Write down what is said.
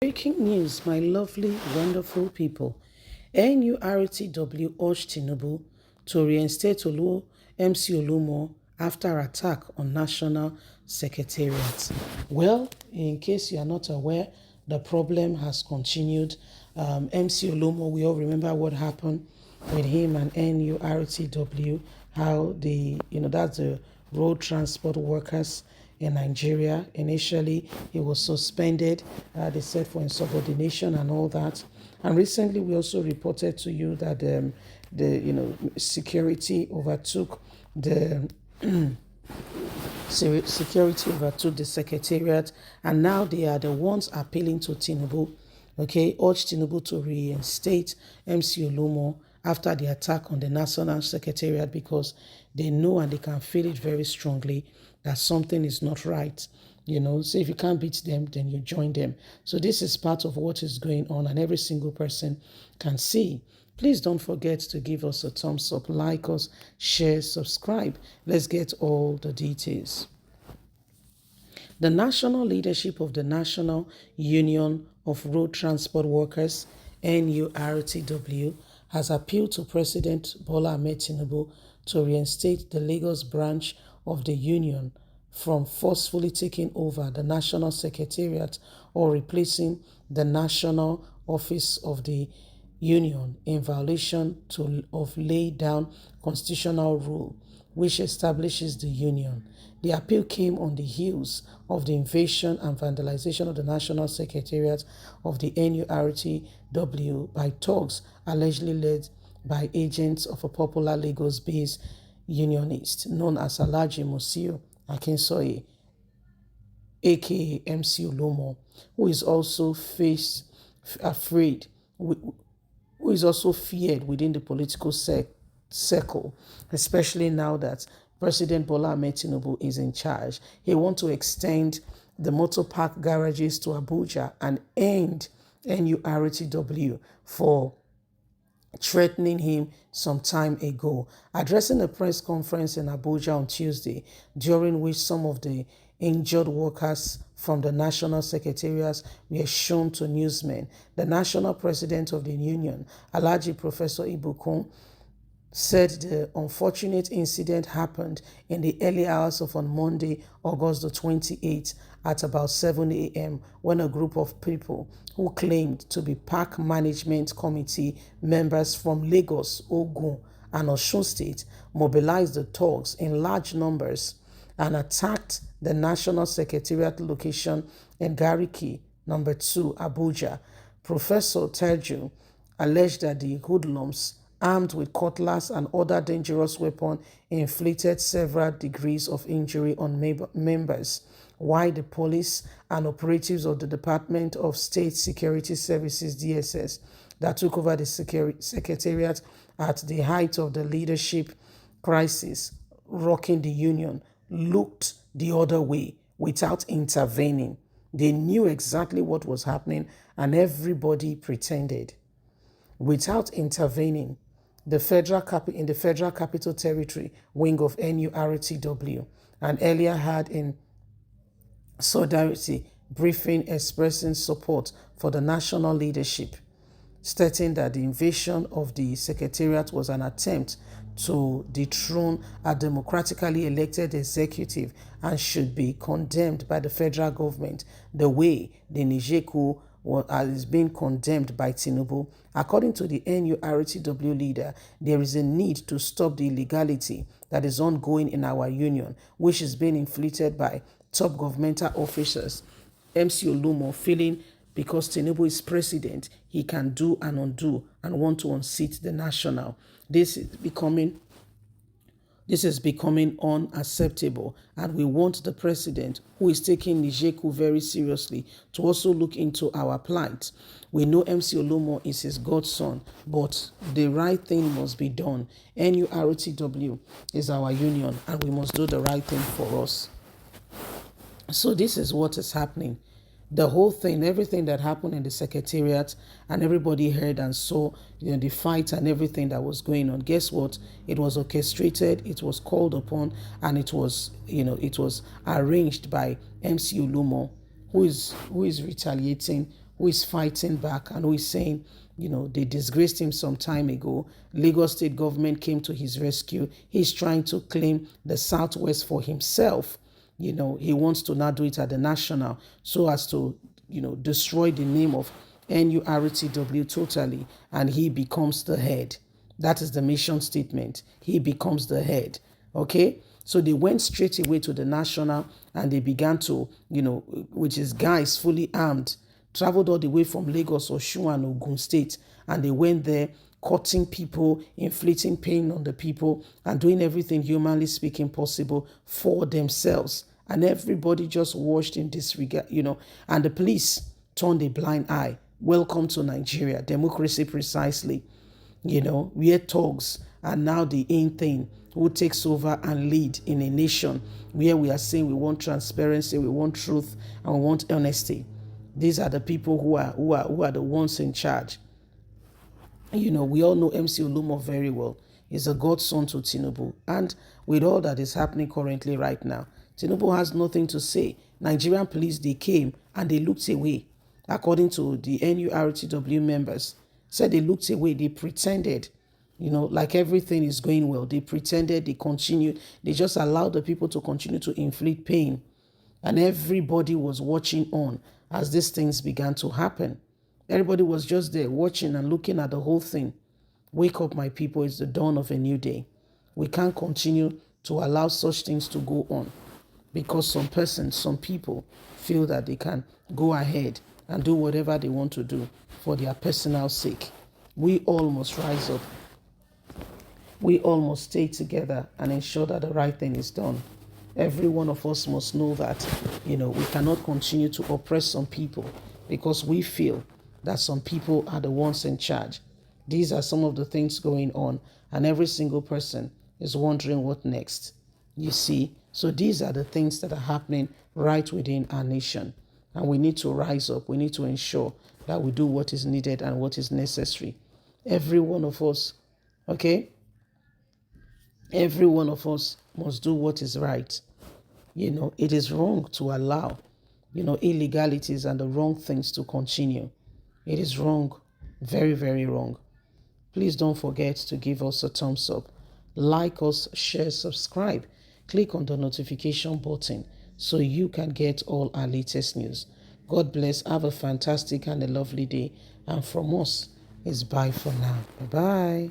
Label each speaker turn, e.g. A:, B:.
A: Breaking news, my lovely, wonderful people. NURTW urged Tinubu to reinstate MC Oluomo after attack on National Secretariat. Well, in case you are not aware, the problem has continued. MC Oluomo, we all remember what happened with him and NURTW, how that's the road transport workers in Nigeria. Initially, he was suspended, they said for insubordination and all that. And recently, we also reported to you that security overtook the secretariat, and now they are the ones appealing to Tinubu. Okay, urge Tinubu to reinstate MC Oluomo after the attack on the National Secretariat because they know and they can feel it very strongly that something is not right. So if you can't beat them, then you join them. So this is part of what is going on, and every single person can see. Please don't forget to give us a thumbs up, like us, share, subscribe. Let's get all the details. The national leadership of the National Union of Road Transport Workers, NURTW, has appealed to President Bola Ahmed Tinubu to reinstate the Lagos branch of the union from forcefully taking over the National Secretariat or replacing the National Office of the Union in violation of laid down constitutional rule which establishes the union. The appeal came on the heels of the invasion and vandalization of the National Secretariat of the NURTW by thugs allegedly led by agents of a popular Lagos-based unionist known as Alhaji Musiu Akinsoye, aka MC Oluomo, who is also who is also feared within the political circle, especially now that President Bola Ahmed Tinubu is in charge. He wants to extend the motor park garages to Abuja and end NURTW for threatening him some time ago. Addressing a press conference in Abuja on Tuesday, during which some of the injured workers from the National Secretariat were shown to newsmen, the national president of the union, Alhaji Professor Ibukun, said the unfortunate incident happened in the early hours of on Monday, August the 28th at about 7 a.m. when a group of people who claimed to be park management committee members from Lagos, Ogun, and Osun State mobilized the thugs in large numbers and attacked the National Secretariat location in Gariki, number 2, Abuja. Professor Terju alleged that the hoodlums, armed with cutlass and other dangerous weapons, inflicted several degrees of injury on members, while the police and operatives of the Department of State Security Services (DSS) that took over the secretariat at the height of the leadership crisis rocking the union looked the other way without intervening. They knew exactly what was happening and everybody pretended. Without intervening, in the Federal Capital Territory wing of NURTW, and earlier had in solidarity briefing expressing support for the national leadership, stating that the invasion of the Secretariat was an attempt to dethrone a democratically elected executive and should be condemned by the federal government the way the Niger coup is being condemned by Tinubu. According to the NURTW leader, there is a need to stop the illegality that is ongoing in our union, which is being inflicted by top governmental officers. MC Oluomo feeling because Tinubu is president, he can do and undo and want to unseat the national. This is becoming unacceptable, and we want the president, who is taking Niger coup very seriously, to also look into our plight. We know MC Oluomo is his godson, but the right thing must be done. NURTW is our union, and we must do the right thing for us. So this is what is happening. The whole thing, everything that happened in the Secretariat, and everybody heard and saw, the fight and everything that was going on. Guess what? It was orchestrated, it was called upon, and it was arranged by MC Oluomo, who is retaliating who is fighting back and who is saying, they disgraced him some time ago. Lagos state government came to his rescue. He's trying to claim the Southwest for himself. He wants to now do it at the national so as to, destroy the name of NURTW totally, and he becomes the head. That is the mission statement. He becomes the head. Okay? So they went straight away to the national and they began to, which is guys fully armed, traveled all the way from Lagos, Osun, and Ogun State, and they went there cutting people, inflicting pain on the people, and doing everything humanly speaking possible for themselves. And everybody just watched in disregard, and the police turned a blind eye. Welcome to Nigeria, democracy precisely. We're thugs are now the in thing who takes over and lead in a nation where we are saying we want transparency, we want truth, and we want honesty. These are the people who are the ones in charge. We all know MC Oluomo very well. He's a godson to Tinubu. And with all that is happening currently right now, Tinubu has nothing to say. Nigerian police, they came and they looked away. According to the NURTW members, said they looked away, they pretended, like everything is going well. They pretended, they continued, they just allowed the people to continue to inflict pain. And everybody was watching on as these things began to happen. Everybody was just there watching and looking at the whole thing. Wake up, my people, it's the dawn of a new day. We can't continue to allow such things to go on because some people feel that they can go ahead and do whatever they want to do for their personal sake. We all must rise up. We all must stay together and ensure that the right thing is done. Every one of us must know that, we cannot continue to oppress some people because we feel that some people are the ones in charge. These are some of the things going on, and every single person is wondering what next. You see, so these are the things that are happening right within our nation. And we need to rise up. We need to ensure that we do what is needed and what is necessary. Every one of us, okay? Every one of us must do what is right. It is wrong to allow, illegalities and the wrong things to continue. It is wrong, very, very wrong. Please don't forget to give us a thumbs up. Like us, share, subscribe. Click on the notification button so you can get all our latest news. God bless. Have a fantastic and a lovely day. And from us, it's bye for now. Bye-bye.